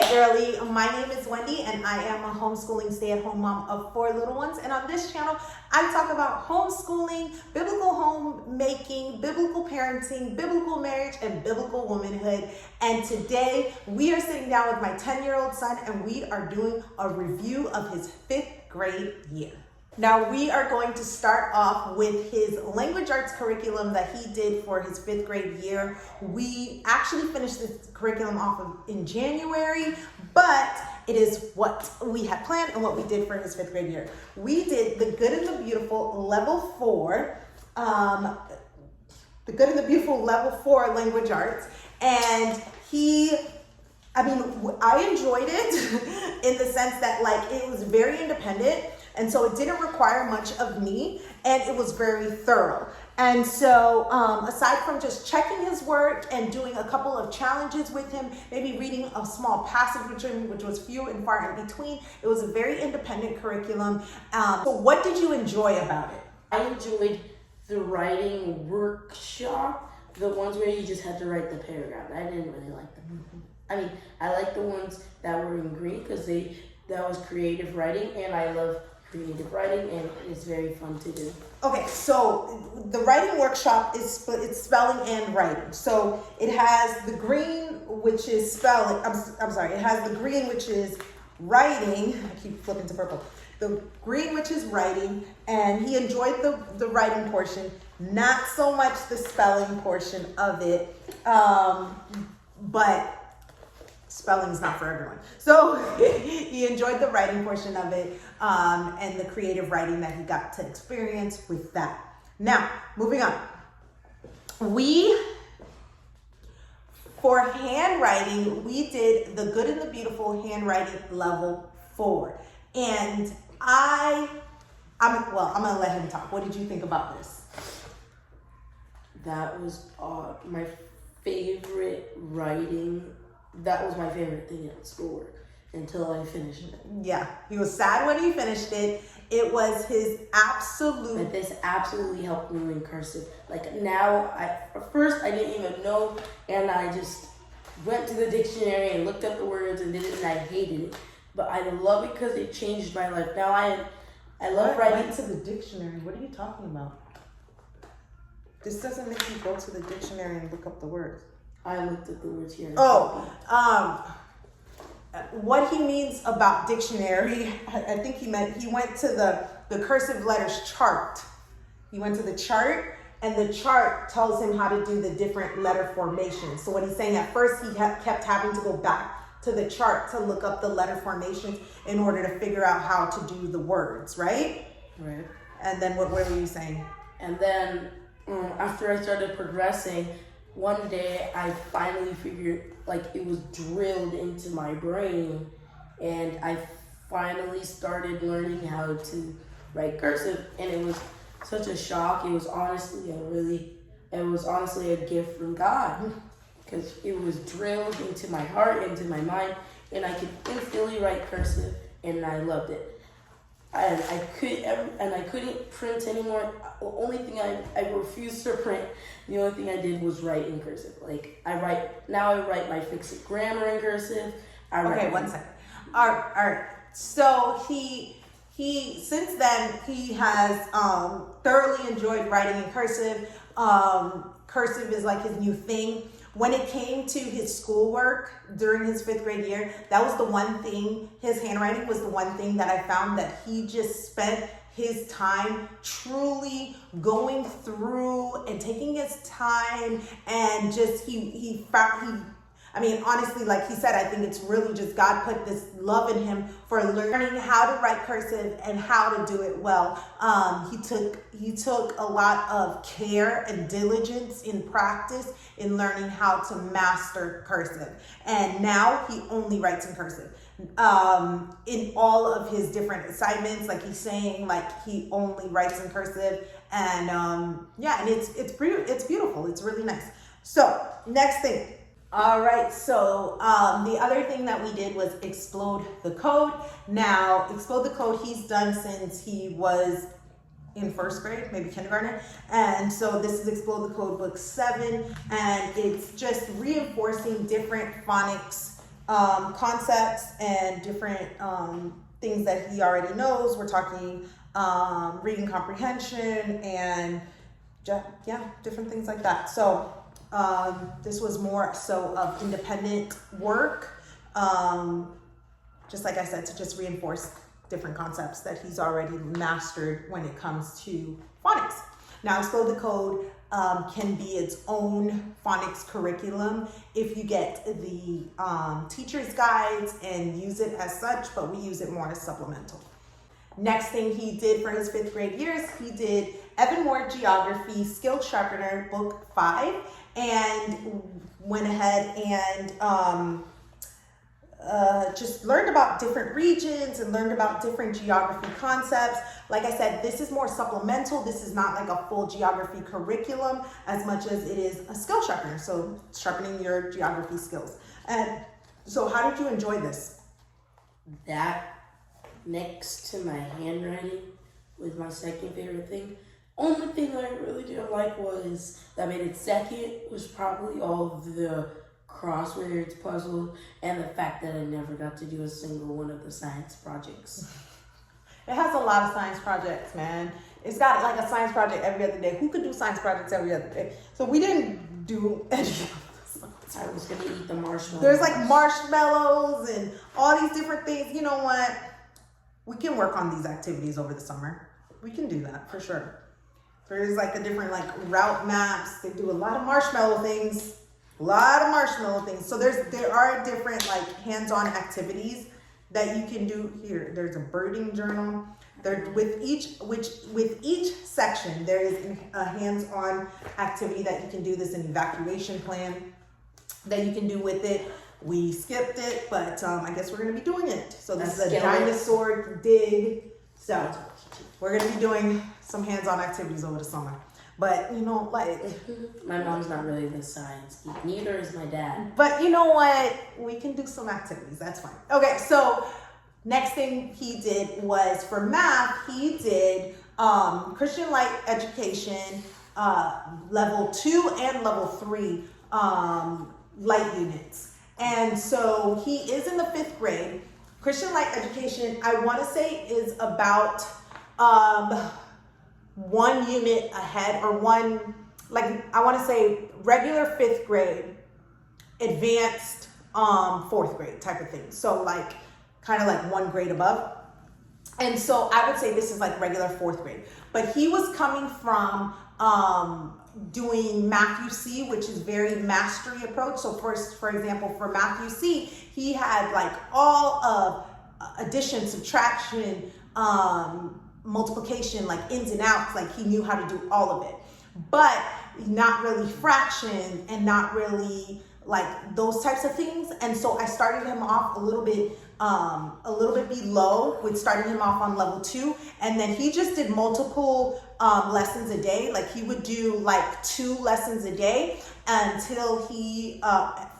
girly? My name is Wendy and I am a homeschooling stay-at-home mom of 4 little ones. And on this channel, I talk about homeschooling, biblical homemaking, biblical parenting, biblical marriage, and biblical womanhood. And today we are sitting down with my 10-year-old son and we are doing a review of his 5th grade year. Now we are going to start off with his language arts curriculum that he did for his 5th grade year. We actually finished this curriculum off in January, but it is what we had planned and what we did for his 5th grade year. We did The Good and the Beautiful Level 4, The Good and the Beautiful Level 4 language arts, and I enjoyed it in the sense that it was very independent. And so it didn't require much of me, and it was very thorough. And so aside from just checking his work and doing a couple of challenges with him, maybe reading a small passage with him, which was few and far in between, it was a very independent curriculum. So what did you enjoy about it? I enjoyed the writing workshop, the ones where you just had to write the paragraph. I didn't really like them. I like the ones that were in green because that was creative writing, and I love creative writing, and it's very fun to do. Okay, so the writing workshop it's spelling and writing. So it has the green, which is spelling. I'm sorry. It has the green, which is writing. I keep flipping to purple. The green, which is writing, and he enjoyed the writing portion, not so much the spelling portion of it, but spelling's not for everyone. So he enjoyed the writing portion of it and the creative writing that he got to experience with that. Now, moving on. For handwriting, we did The Good and the Beautiful Handwriting Level 4. And I'm going to let him talk. What did you think about this? That was my favorite writing. That was my favorite thing at schoolwork until I finished it. Yeah, he was sad when he finished it. It was his absolute... But this absolutely helped me in cursive. Now, at first I didn't even know, and I just went to the dictionary and looked up the words and did it, and I hated it. But I love it because it changed my life. Now I love writing. Went to the dictionary? What are you talking about? This doesn't make you go to the dictionary and look up the words. I looked at the words here. What he means about dictionary, I think he meant he went to the cursive letters chart. He went to the chart, and the chart tells him how to do the different letter formations. So what he's saying, at first he kept having to go back to the chart to look up the letter formations in order to figure out how to do the words, right? Right. And then what were you saying? And then after I started progressing, one day I finally figured it was drilled into my brain, and I finally started learning how to write cursive, and it was such a shock. It was honestly a gift from God, because it was drilled into my heart, into my mind, and I could instantly write cursive, and I loved it. And I couldn't print anymore. The only thing I refused to print. The only thing I did was write in cursive. I write my fixed grammar in cursive. Okay, 1 second. All right. So he since then he has thoroughly enjoyed writing in cursive. Cursive is his new thing. When it came to his schoolwork during his 5th grade year, that was the one thing, his handwriting was the one thing that I found that he just spent his time truly going through and taking his time, and just honestly, like he said, I think it's really just God put this love in him for learning how to write cursive and how to do it well. He took a lot of care and diligence in practice in learning how to master cursive. And now he only writes in cursive. In all of his different assignments, he's saying, he only writes in cursive. And and it's beautiful. It's really nice. So next thing. All right, so the other thing that we did was Explode the Code. Now, Explode the Code he's done since he was in 1st grade, maybe kindergarten. And so this is Explode the Code book 7, and it's just reinforcing different phonics concepts and different things that he already knows. We're talking reading comprehension and different things like that. So this was more so of independent work, just like I said, to just reinforce different concepts that he's already mastered when it comes to phonics. Now, Explode the Code can be its own phonics curriculum if you get the teacher's guides and use it as such, but we use it more as supplemental. Next thing he did for his 5th grade years, he did Evan Moore Geography Skill Sharpener Book 5 and went ahead and just learned about different regions and learned about different geography concepts. Like I said, this is more supplemental. This is not like a full geography curriculum as much as it is a skill sharpener. So sharpening your geography skills. And so how did you enjoy this? That next to my handwriting was my second favorite thing. Only thing I really didn't like was that made it second was probably all of the crosswords, puzzles, and the fact that I never got to do a single one of the science projects. It has a lot of science projects, man. It's got like a science project every other day. Who could do science projects every other day? So we didn't do any of this. I was gonna eat the marshmallows. There's like marshmallows and all these different things. You know what? We can work on these activities over the summer. We can do that for sure. There's like the different like route maps. They do a lot of marshmallow things. So there are different like hands-on activities that you can do here. There's a birding journal. There with each section there is a hands-on activity that you can do. This an evacuation plan that you can do with it. We skipped it, but I guess we're gonna be doing it. So this is a dinosaur dig. So we're gonna be doing some hands-on activities over the summer. But you know, like my mom's not really the science geek. Neither is my dad. But you know what? We can do some activities. That's fine. Okay, so next thing he did was for math, he did Christian Light Education level 2 and level 3 light units. And so he is in the 5th grade. Christian Light Education, I want to say, is about 1 unit ahead, or one, like I want to say regular 5th grade, advanced 4th grade type of thing. So like kind of like 1 grade above. And so I would say this is like regular 4th grade. But he was coming from doing Math UC, which is very mastery approach. So for example, for Math UC, he had like all of addition, subtraction, multiplication, like ins and outs, like he knew how to do all of it, but not really fraction and not really like those types of things. And so I started him off a little bit below with starting him off on level 2, and then he just did multiple lessons a day. Like he would do like 2 lessons a day until he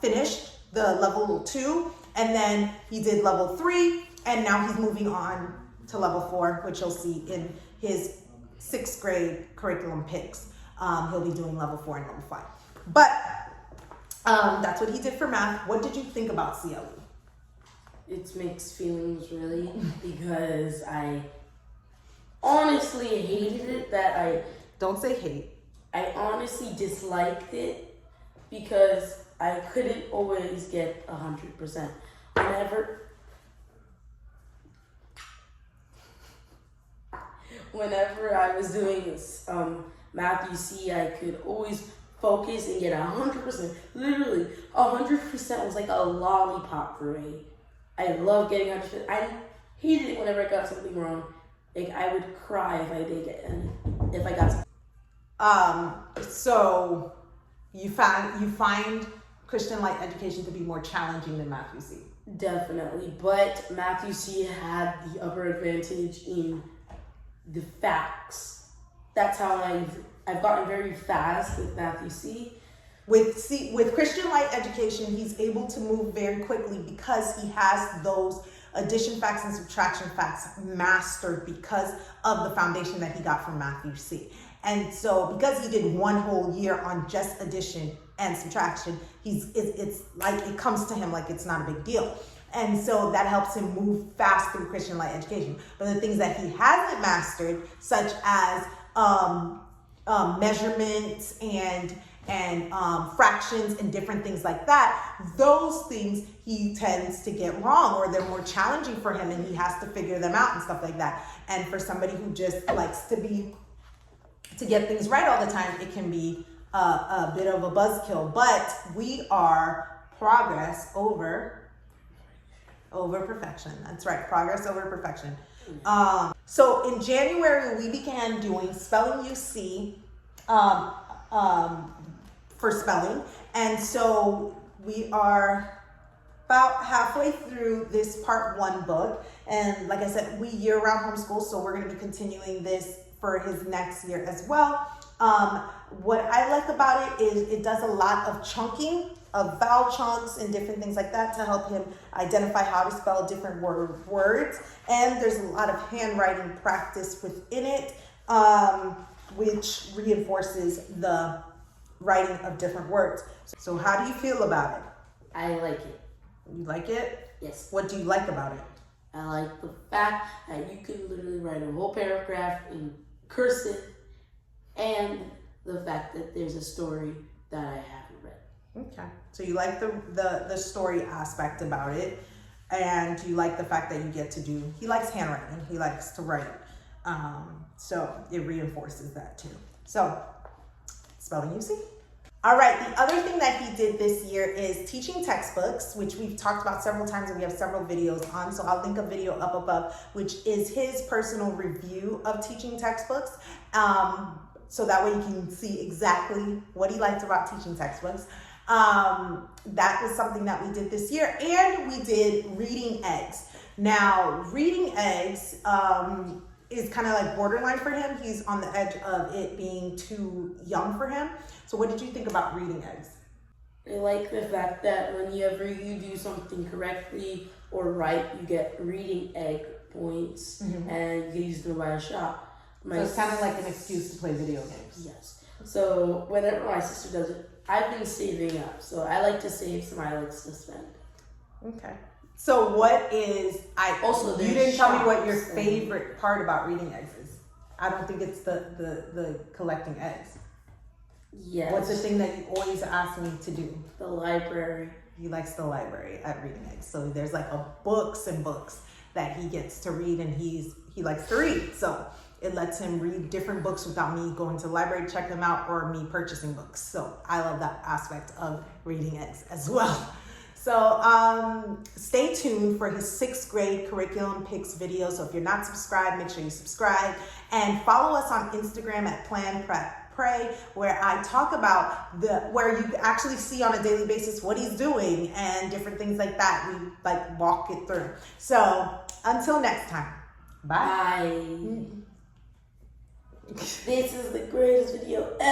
finished the level 2, and then he did level 3, and now he's moving on to level 4, which you'll see in his 6th grade curriculum picks. He'll be doing level 4 and level 5. But that's what he did for math. What did you think about CLE? It's mixed feelings, really, because I honestly hated it. Don't say hate. I honestly disliked it because I couldn't always get 100%. Whenever I was doing Math UC, I could always focus and get 100%. Literally, 100% was like a lollipop for me. I love getting 100%. I hated it whenever I got something wrong. Like I would cry if I did get if I got something. So you find Christian Light Education to be more challenging than Math UC? Definitely, but Math UC had the upper advantage in the facts. That's how I've gotten very fast with Math UC. With Christian Light Education, he's able to move very quickly because he has those addition facts and subtraction facts mastered because of the foundation that he got from Math UC. And so because he did 1 whole year on just addition and subtraction, it's like it comes to him like it's not a big deal. And so that helps him move fast through Christian light education. But the things that he hasn't mastered, such as measurements and fractions and different things like that, those things he tends to get wrong, or they're more challenging for him and he has to figure them out and stuff like that. And for somebody who just likes to get things right all the time, it can be a bit of a buzzkill. But we are progress over perfection. That's right, progress over perfection. So in January, we began doing Spelling UC for spelling. And so we are about halfway through this part 1 book. And like I said, we year-round homeschool, so we're going to be continuing this for his next year as well. What I like about it is it does a lot of chunking of vowel chunks and different things like that to help him identify how to spell different words. And there's a lot of handwriting practice within it, which reinforces the writing of different words. So how do you feel about it? I like it. You like it? Yes. What do you like about it? I like the fact that you can literally write a whole paragraph in cursive, and the fact that there's a story that I haven't read. Okay. So you like the story aspect about it, and you like the fact that you get to do, he likes handwriting, he likes to write. So it reinforces that too. So, spelling UC. All right, the other thing that he did this year is teaching textbooks, which we've talked about several times and we have several videos on. So I'll link a video up above, which is his personal review of teaching textbooks. So that way you can see exactly what he liked about teaching textbooks. That was something that we did this year. And we did reading eggs. Now, reading eggs is kind of like borderline for him. He's on the edge of it being too young for him. So what did you think about reading eggs? I like the fact that whenever you do something correctly or right, you get reading egg points, and you can use them by a shot. So it's kind of like an excuse to play video games. Yes. So whenever my sister does it, I've been saving up. So I like to save, so I like to spend. Okay. So what is, Also, you didn't tell me what your favorite part about reading eggs is. I don't think it's the collecting eggs. Yes. What's the thing that you always ask me to do? The library. He likes the library at reading eggs. So there's like books and books that he gets to read, and he likes to read. So it lets him read different books without me going to the library to check them out or me purchasing books. So I love that aspect of reading eggs as well. So stay tuned for his 6th grade curriculum picks video. So if you're not subscribed, make sure you subscribe, and follow us on Instagram at Plan Prep Pray, where I talk about where you actually see on a daily basis what he's doing and different things like that. We like walk it through. So until next time, bye. Bye. This is the greatest video ever.